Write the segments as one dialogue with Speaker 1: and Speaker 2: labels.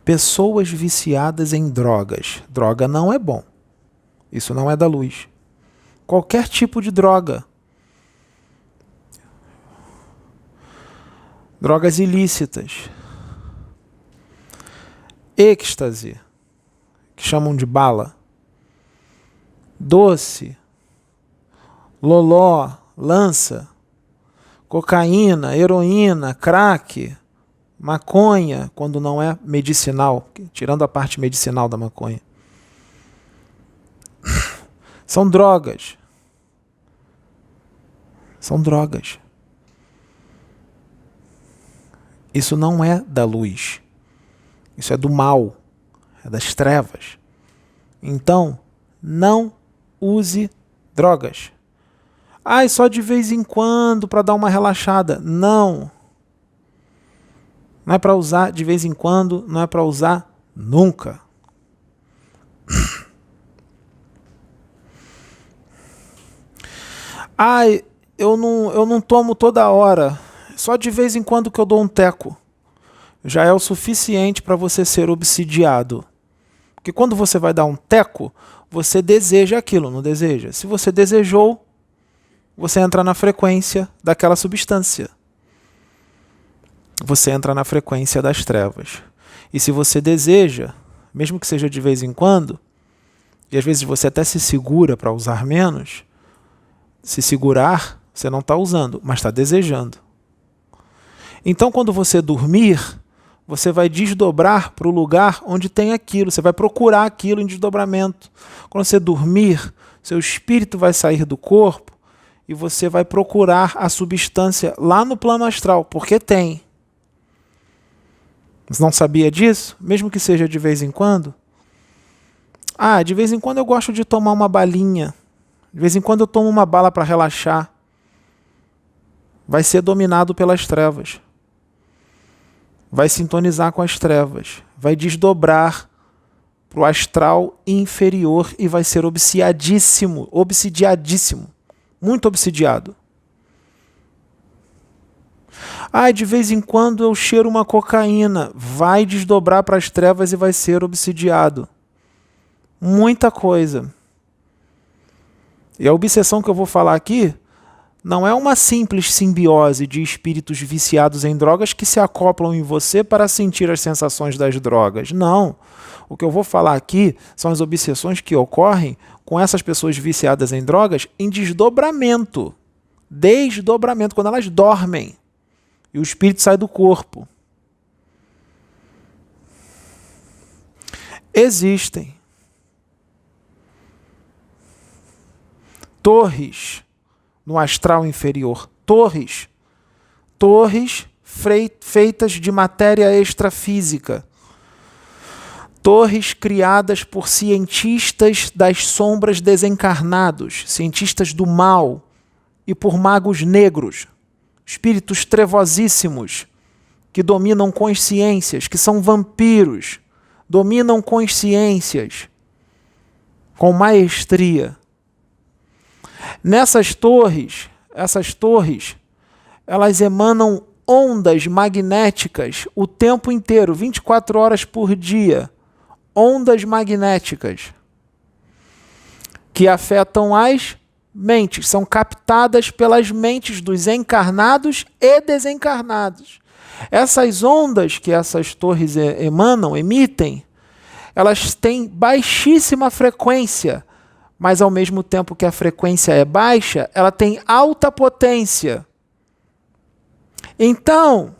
Speaker 1: Pessoas viciadas em drogas. Droga não é bom. Isso não é da luz. Qualquer tipo de droga. Drogas ilícitas. Êxtase, que chamam de bala. Doce. Loló, lança. Cocaína, heroína, crack. Maconha, quando não é medicinal, tirando a parte medicinal da maconha. São drogas. São drogas. Isso não é da luz. Isso é do mal. É das trevas. Então, não use drogas. Ai, só de vez em quando para dar uma relaxada. Não. Não é para usar de vez em quando, não é para usar nunca. Ai, eu não tomo toda hora. Só de vez em quando que eu dou um teco. Já é o suficiente para você ser obsidiado. Porque quando você vai dar um teco, você deseja aquilo, não deseja? Se você desejou, você entra na frequência daquela substância. Você entra na frequência das trevas. E se você deseja, mesmo que seja de vez em quando, e às vezes você até se segura para usar menos, se segurar, você não está usando, mas está desejando. Então, quando você dormir, você vai desdobrar para o lugar onde tem aquilo, você vai procurar aquilo em desdobramento. Quando você dormir, seu espírito vai sair do corpo e você vai procurar a substância lá no plano astral, porque tem. Você não sabia disso? Mesmo que seja de vez em quando? Ah, de vez em quando eu gosto de tomar uma balinha. De vez em quando eu tomo uma bala para relaxar. Vai ser dominado pelas trevas. Vai sintonizar com as trevas. Vai desdobrar para o astral inferior e vai ser obsidiadíssimo. Obsidiadíssimo. Muito obsidiado. Ah, de vez em quando eu cheiro uma cocaína. Vai desdobrar para as trevas e vai ser obsidiado. Muita coisa. E a obsessão que eu vou falar aqui não é uma simples simbiose de espíritos viciados em drogas que se acoplam em você para sentir as sensações das drogas. Não. O que eu vou falar aqui são as obsessões que ocorrem com essas pessoas viciadas em drogas em desdobramento. Desdobramento, quando elas dormem. E o espírito sai do corpo. Existem torres no astral inferior. Torres feitas de matéria extrafísica. Torres criadas por cientistas das sombras desencarnados, cientistas do mal, e por magos negros. Espíritos trevosíssimos, que dominam consciências, que são vampiros, dominam consciências com maestria. Nessas torres, elas emanam ondas magnéticas o tempo inteiro, 24 horas por dia. Ondas magnéticas que afetam as mentes, são captadas pelas mentes dos encarnados e desencarnados. Essas ondas que essas torres emitem, elas têm baixíssima frequência, mas ao mesmo tempo que a frequência é baixa, ela tem alta potência. Então,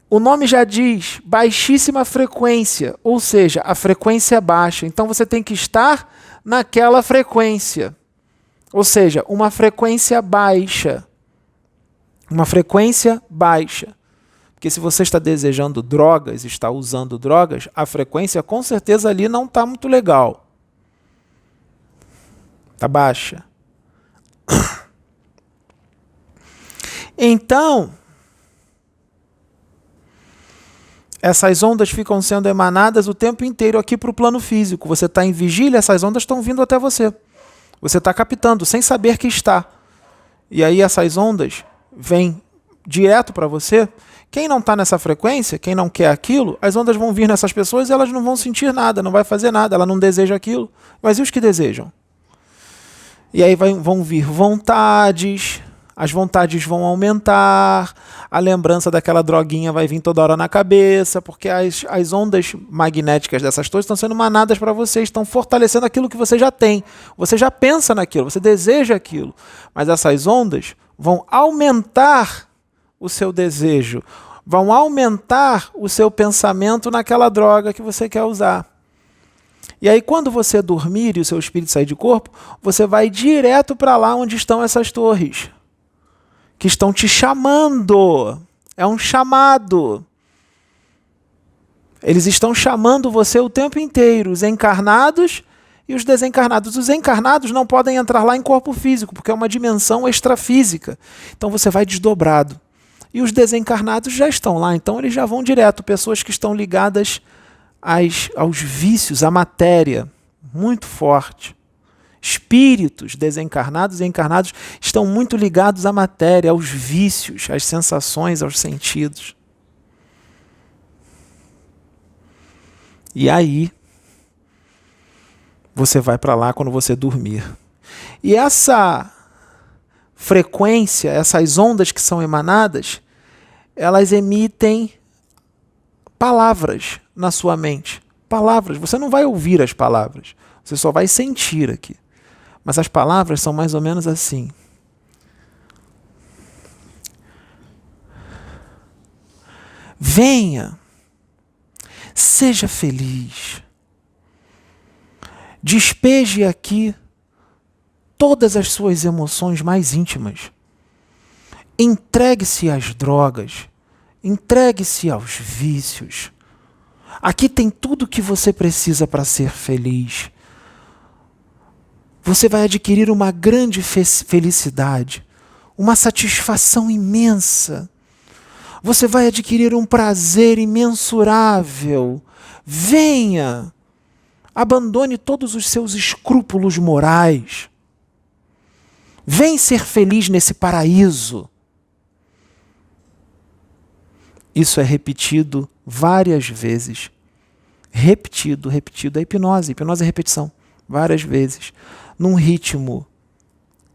Speaker 1: o nome já diz baixíssima frequência, ou seja, a frequência é baixa. Então você tem que estar naquela frequência. Ou seja, uma frequência baixa. Uma frequência baixa. Porque se você está desejando drogas, está usando drogas, a frequência com certeza ali não está muito legal. Está baixa. Então, essas ondas ficam sendo emanadas o tempo inteiro aqui para o plano físico. Você está em vigília, essas ondas estão vindo até você. Você está captando, sem saber que está. E aí essas ondas vêm direto para você, Quem não está nessa frequência, quem não quer aquilo, as ondas vão vir nessas pessoas e elas não vão sentir nada, não vai fazer nada, ela não deseja aquilo. Mas e os que desejam? E aí vão vir vontades, as vontades vão aumentar, a lembrança daquela droguinha vai vir toda hora na cabeça, porque as ondas magnéticas dessas torres estão sendo manadas para vocês, estão fortalecendo aquilo que você já tem. Você já pensa naquilo, você deseja aquilo. Mas essas ondas vão aumentar o seu desejo, vão aumentar o seu pensamento naquela droga que você quer usar. E aí, quando você dormir e o seu espírito sair de corpo, você vai direto para lá onde estão essas torres, que estão te chamando. É um chamado. Eles estão chamando você o tempo inteiro, os encarnados e os desencarnados. Os encarnados não podem entrar lá em corpo físico, porque é uma dimensão extrafísica. Então você vai desdobrado. E os desencarnados já estão lá, então eles já vão direto. Pessoas que estão ligadas aos vícios, à matéria, muito forte. Espíritos desencarnados e encarnados estão muito ligados à matéria, aos vícios, às sensações, aos sentidos. E aí, você vai para lá quando você dormir. E essa frequência, essas ondas que são emanadas, elas emitem palavras na sua mente. Palavras. Você não vai ouvir as palavras. Você só vai sentir aqui. Mas as palavras são mais ou menos assim. Venha. Seja feliz. Despeje aqui todas as suas emoções mais íntimas. Entregue-se às drogas. Entregue-se aos vícios. Aqui tem tudo o que você precisa para ser feliz. Você vai adquirir uma grande felicidade, uma satisfação imensa. Você vai adquirir um prazer imensurável. Venha, abandone todos os seus escrúpulos morais. Vem ser feliz nesse paraíso. Isso é repetido várias vezes. Repetido. A hipnose é repetição. Várias vezes. Num ritmo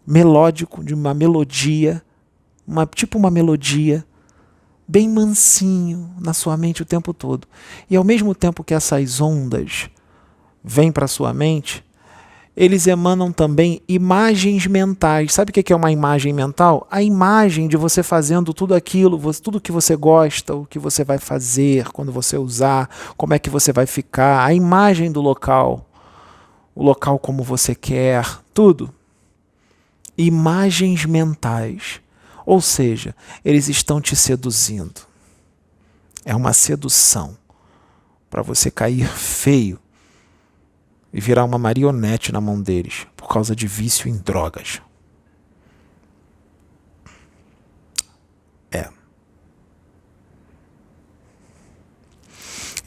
Speaker 1: melódico, de uma melodia, tipo uma melodia, bem mansinho na sua mente o tempo todo. E ao mesmo tempo que essas ondas vêm para a sua mente, eles emanam também imagens mentais. Sabe o que é uma imagem mental? A imagem de você fazendo tudo aquilo, tudo que você gosta, o que você vai fazer quando você usar, como é que você vai ficar, a imagem do local, o local como você quer, tudo. Imagens mentais. Ou seja, eles estão te seduzindo. É uma sedução para você cair feio e virar uma marionete na mão deles por causa de vício em drogas.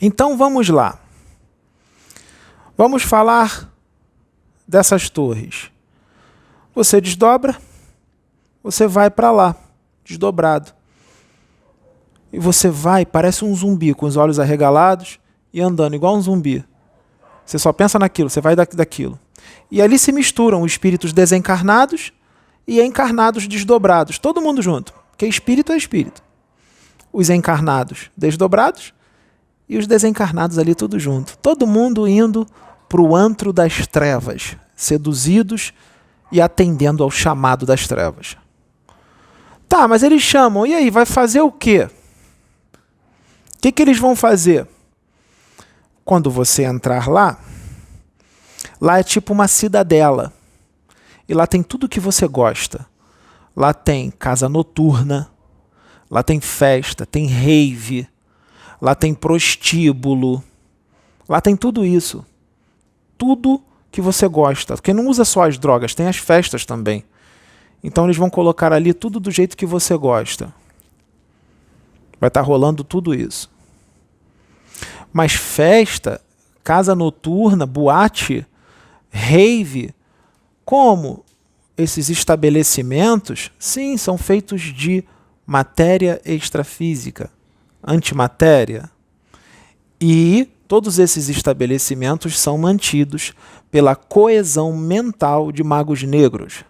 Speaker 1: Então vamos lá. Vamos falar dessas torres. Você desdobra, você vai para lá, desdobrado. E você vai, parece um zumbi, com os olhos arregalados e andando igual um zumbi. Você só pensa naquilo, você vai daquilo. E ali se misturam os espíritos desencarnados e encarnados desdobrados. Todo mundo junto, porque espírito é espírito. Os encarnados desdobrados e os desencarnados ali tudo junto. Todo mundo indo para o antro das trevas, seduzidos e atendendo ao chamado das trevas. Tá, mas eles chamam, e aí, vai fazer o quê? O que eles vão fazer? Quando você entrar lá é tipo uma cidadela. E lá tem tudo que você gosta. Lá tem casa noturna, lá tem festa, tem rave, lá tem prostíbulo, lá tem tudo isso. Tudo que você gosta. Porque não usa só as drogas, tem as festas também. Então eles vão colocar ali tudo do jeito que você gosta. Vai estar rolando tudo isso. Mas festa, casa noturna, boate, rave, como esses estabelecimentos, sim, são feitos de matéria extrafísica. antimatéria. E todos esses estabelecimentos são mantidos pela coesão mental de magos negros,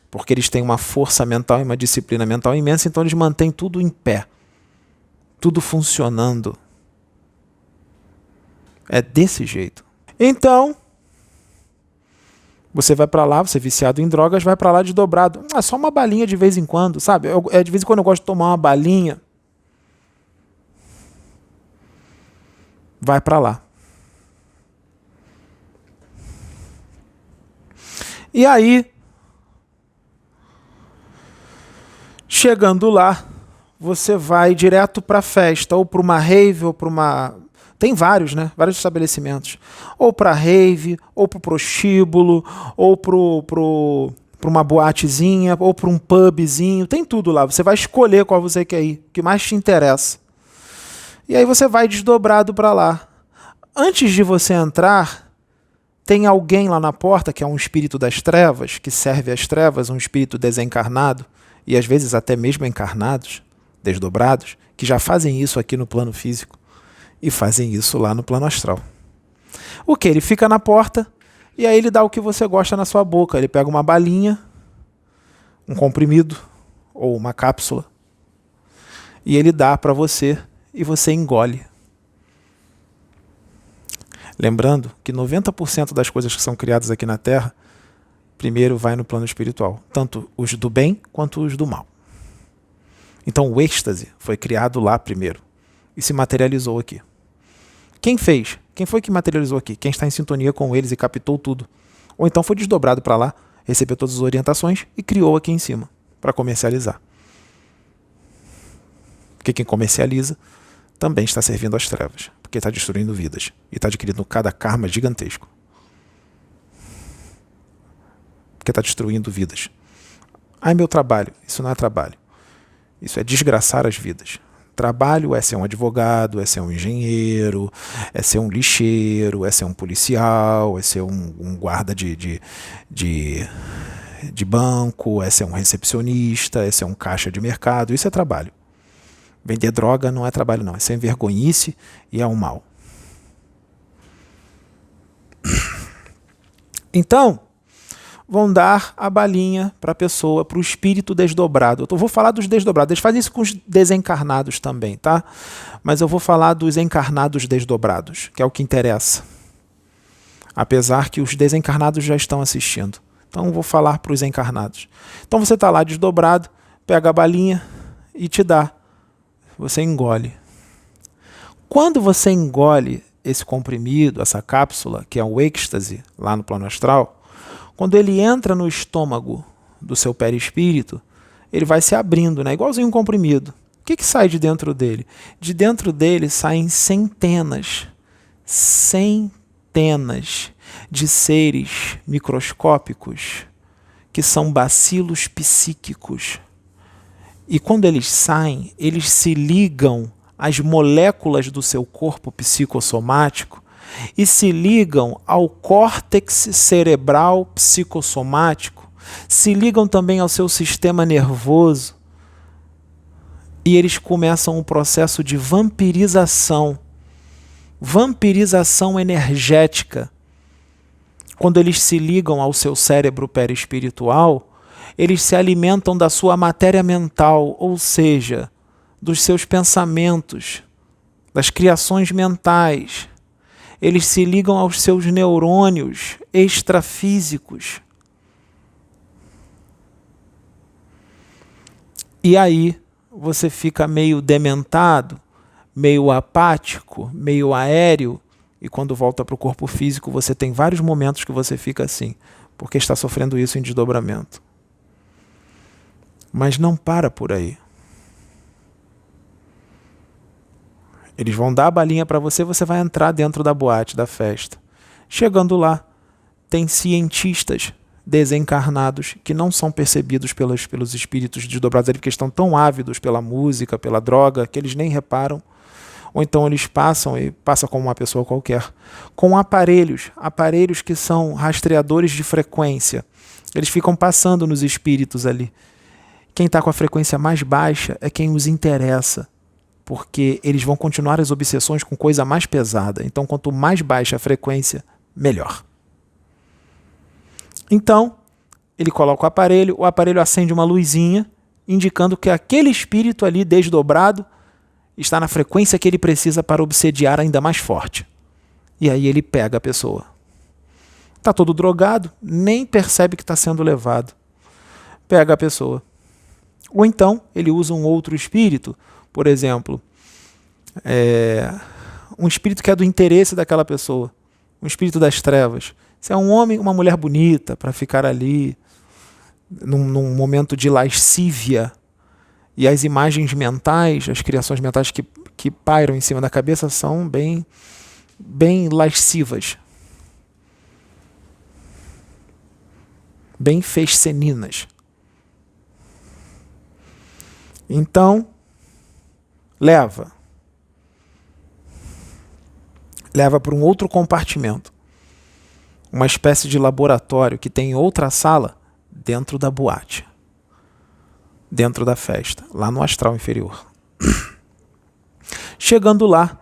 Speaker 1: porque eles têm uma força mental e uma disciplina mental imensa, então eles mantêm tudo em pé, tudo funcionando. É desse jeito. Então, você vai para lá, você é viciado em drogas, vai para lá desdobrado. Só uma balinha de vez em quando, sabe? De vez em quando eu gosto de tomar uma balinha. Vai para lá. E aí, chegando lá, você vai direto para a festa, ou para uma rave, ou para uma... Tem vários, né? Vários estabelecimentos. Ou para rave, ou para o prostíbulo, ou para uma boatezinha, ou para um pubzinho. Tem tudo lá. Você vai escolher qual você quer ir, o que mais te interessa. E aí você vai desdobrado para lá. Antes de você entrar, tem alguém lá na porta, que é um espírito das trevas, que serve às trevas, um espírito desencarnado, e às vezes até mesmo encarnados, desdobrados, que já fazem isso aqui no plano físico e fazem isso lá no plano astral. O que? Ele fica na porta e aí ele dá o que você gosta na sua boca. Ele pega uma balinha, um comprimido ou uma cápsula e ele dá para você e você engole. Lembrando que 90% das coisas que são criadas aqui na Terra primeiro vai no plano espiritual, tanto os do bem quanto os do mal. Então o êxtase foi criado lá primeiro e se materializou aqui. Quem fez? Quem foi que materializou aqui? Quem está em sintonia com eles e captou tudo. Ou então foi desdobrado para lá, recebeu todas as orientações e criou aqui em cima para comercializar. Porque quem comercializa também está servindo às trevas, porque está destruindo vidas e está adquirindo cada karma gigantesco. Porque está destruindo vidas. É meu trabalho. Isso não é trabalho. Isso é desgraçar as vidas. Trabalho é ser um advogado, é ser um engenheiro, é ser um lixeiro, é ser um policial, é ser um guarda de banco, é ser um recepcionista, é ser um caixa de mercado. Isso é trabalho. Vender droga não é trabalho, não. Isso é envergonhice e é um mal. Então, vão dar a balinha para a pessoa, para o espírito desdobrado. Eu vou falar dos desdobrados. Eles fazem isso com os desencarnados também, tá? Mas eu vou falar dos encarnados desdobrados, que é o que interessa. Apesar que os desencarnados já estão assistindo. Então, eu vou falar para os encarnados. Então, você está lá desdobrado, pega a balinha e te dá. Você engole. Quando você engole esse comprimido, essa cápsula, que é o êxtase, lá no plano astral, quando ele entra no estômago do seu perispírito, ele vai se abrindo, né? Igualzinho um comprimido. O que sai de dentro dele? De dentro dele saem centenas de seres microscópicos que são bacilos psíquicos. E quando eles saem, eles se ligam às moléculas do seu corpo psicossomático e se ligam ao córtex cerebral psicossomático, se ligam também ao seu sistema nervoso e eles começam um processo de vampirização energética. Quando eles se ligam ao seu cérebro perispiritual, eles se alimentam da sua matéria mental, ou seja, dos seus pensamentos, das criações mentais. Eles se ligam aos seus neurônios extrafísicos. E aí você fica meio dementado, meio apático, meio aéreo, e quando volta para o corpo físico você tem vários momentos que você fica assim, porque está sofrendo isso em desdobramento. Mas não para por aí. Eles vão dar a balinha para você, você vai entrar dentro da boate, da festa. Chegando lá, tem cientistas desencarnados que não são percebidos pelos espíritos desdobrados ali, porque estão tão ávidos pela música, pela droga, que eles nem reparam. Ou então eles passam como uma pessoa qualquer, com aparelhos que são rastreadores de frequência. Eles ficam passando nos espíritos ali. Quem está com a frequência mais baixa é quem os interessa. porque eles vão continuar as obsessões com coisa mais pesada. Então, quanto mais baixa a frequência, melhor. Então, ele coloca o aparelho acende uma luzinha, indicando que aquele espírito ali desdobrado está na frequência que ele precisa para obsediar ainda mais forte. E aí ele pega a pessoa. Está todo drogado, nem percebe que está sendo levado. Pega a pessoa. Ou então, ele usa um outro espírito, por exemplo, um espírito que é do interesse daquela pessoa, um espírito das trevas. Se é um homem, uma mulher bonita, para ficar ali num momento de lascívia, e as imagens mentais, as criações mentais que pairam em cima da cabeça são bem lascivas, bem fesceninas. Então, leva para um outro compartimento, uma espécie de laboratório que tem outra sala dentro da boate, dentro da festa, lá no astral inferior. Chegando lá,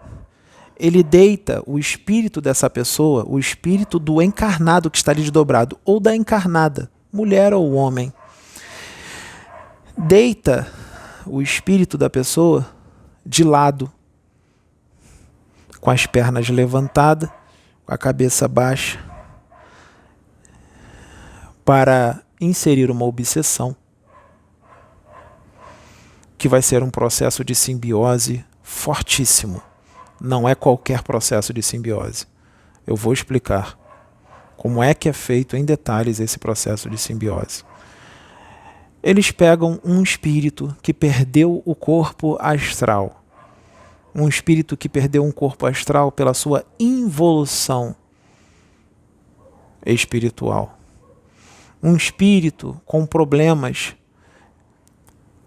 Speaker 1: ele deita o espírito dessa pessoa, o espírito do encarnado que está ali desdobrado, ou da encarnada, mulher ou homem. Deita o espírito da pessoa de lado, com as pernas levantadas, com a cabeça baixa, para inserir uma obsessão, que vai ser um processo de simbiose fortíssimo. Não é qualquer processo de simbiose. Eu vou explicar como é que é feito em detalhes esse processo de simbiose. Eles pegam um espírito que perdeu o corpo astral. Um espírito que perdeu um corpo astral pela sua involução espiritual. Um espírito com problemas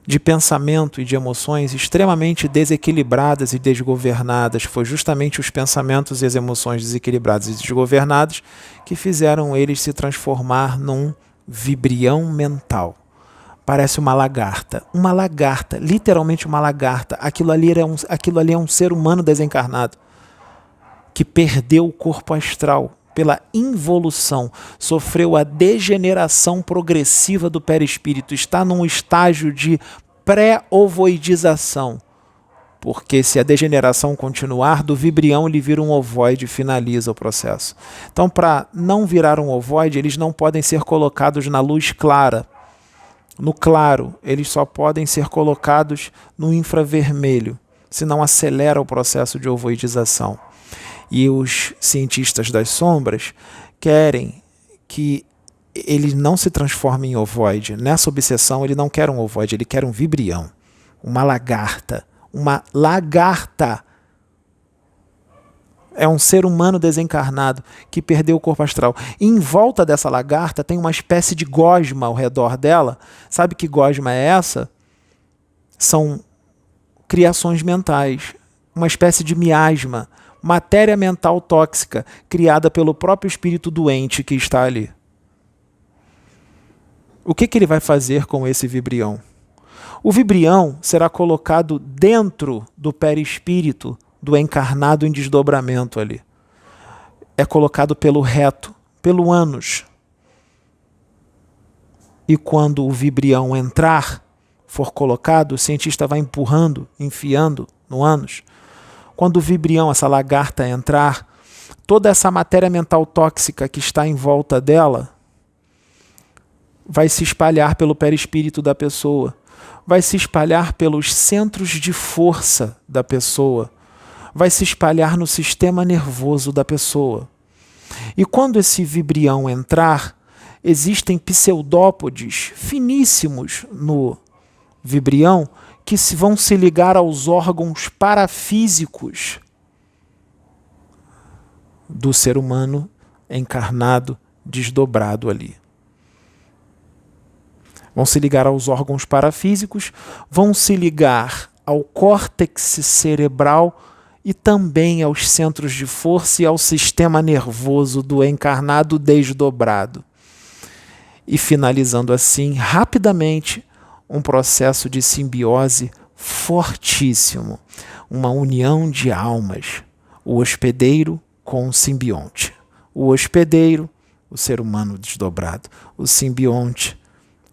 Speaker 1: de pensamento e de emoções extremamente desequilibradas e desgovernadas. Foi justamente os pensamentos e as emoções desequilibradas e desgovernadas que fizeram eles se transformar num vibrião mental. Parece uma lagarta, literalmente uma lagarta. Aquilo ali é um ser humano desencarnado que perdeu o corpo astral pela involução, sofreu a degeneração progressiva do perispírito, está num estágio de pré-ovoidização, porque se a degeneração continuar, do vibrião ele vira um ovoide e finaliza o processo. Então, para não virar um ovoide, eles não podem ser colocados na luz clara. No claro, eles só podem ser colocados no infravermelho, senão acelera o processo de ovoidização. E os cientistas das sombras querem que ele não se transforme em ovoide. Nessa obsessão, ele não quer um ovoide, ele quer um vibrião, uma lagarta. Uma lagarta. É um ser humano desencarnado que perdeu o corpo astral. E em volta dessa lagarta tem uma espécie de gosma ao redor dela. Sabe que gosma é essa? São criações mentais. Uma espécie de miasma. Matéria mental tóxica criada pelo próprio espírito doente que está ali. O que ele vai fazer com esse vibrião? O vibrião será colocado dentro do perispírito do encarnado em desdobramento ali. É colocado pelo reto, pelo ânus. E quando o vibrião entrar, for colocado, o cientista vai empurrando, enfiando no ânus. Quando o vibrião, essa lagarta, entrar, toda essa matéria mental tóxica que está em volta dela vai se espalhar pelo perispírito da pessoa, vai se espalhar pelos centros de força da pessoa, vai se espalhar no sistema nervoso da pessoa. E quando esse vibrião entrar, existem pseudópodes finíssimos no vibrião que vão se ligar aos órgãos parafísicos do ser humano encarnado, desdobrado ali. Vão se ligar aos órgãos parafísicos, vão se ligar ao córtex cerebral e também aos centros de força e ao sistema nervoso do encarnado desdobrado. E finalizando assim, rapidamente, um processo de simbiose fortíssimo, uma união de almas, o hospedeiro com o simbionte. O hospedeiro, o ser humano desdobrado, o simbionte,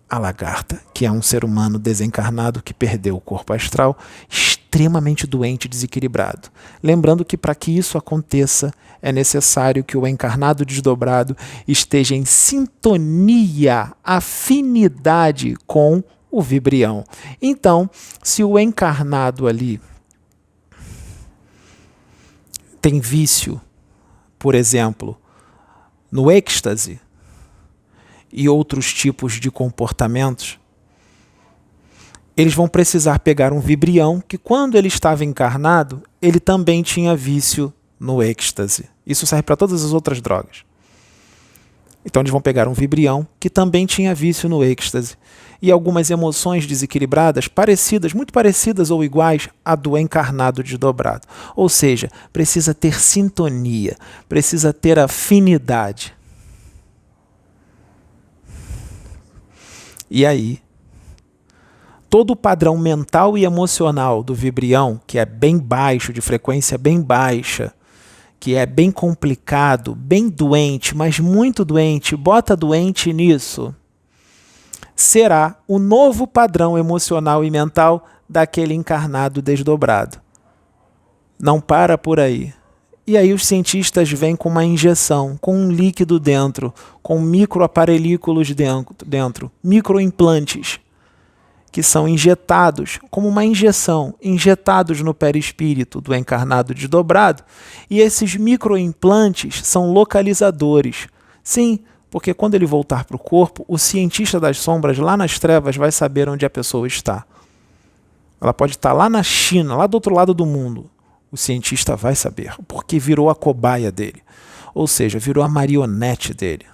Speaker 1: a lagarta, que é um ser humano desencarnado que perdeu o corpo astral, extremamente doente e desequilibrado. Lembrando que para que isso aconteça, é necessário que o encarnado desdobrado esteja em sintonia, afinidade com o vibrião. Então, se o encarnado ali tem vício, por exemplo, no êxtase e outros tipos de comportamentos, eles vão precisar pegar um vibrião que, quando ele estava encarnado, ele também tinha vício no êxtase. Isso serve para todas as outras drogas. Então eles vão pegar um vibrião que também tinha vício no êxtase e algumas emoções desequilibradas, parecidas, muito parecidas ou iguais à do encarnado desdobrado. Ou seja, precisa ter sintonia, precisa ter afinidade. E aí, todo o padrão mental e emocional do vibrião, que é bem baixo, de frequência bem baixa, que é bem complicado, bem doente, mas muito doente, bota doente nisso, será o novo padrão emocional e mental daquele encarnado desdobrado. Não para por aí. E aí os cientistas vêm com uma injeção, com um líquido dentro, com microaparelículos dentro, microimplantes, que são injetados, como uma injeção, injetados no perispírito do encarnado desdobrado, e esses microimplantes são localizadores. Sim, porque quando ele voltar para o corpo, o cientista das sombras lá nas trevas vai saber onde a pessoa está. Ela pode estar lá na China, lá do outro lado do mundo. O cientista vai saber, porque virou a cobaia dele. Ou seja, virou a marionete dele.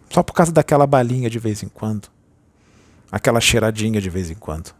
Speaker 1: Só por causa daquela balinha de vez em quando. Aquela cheiradinha de vez em quando.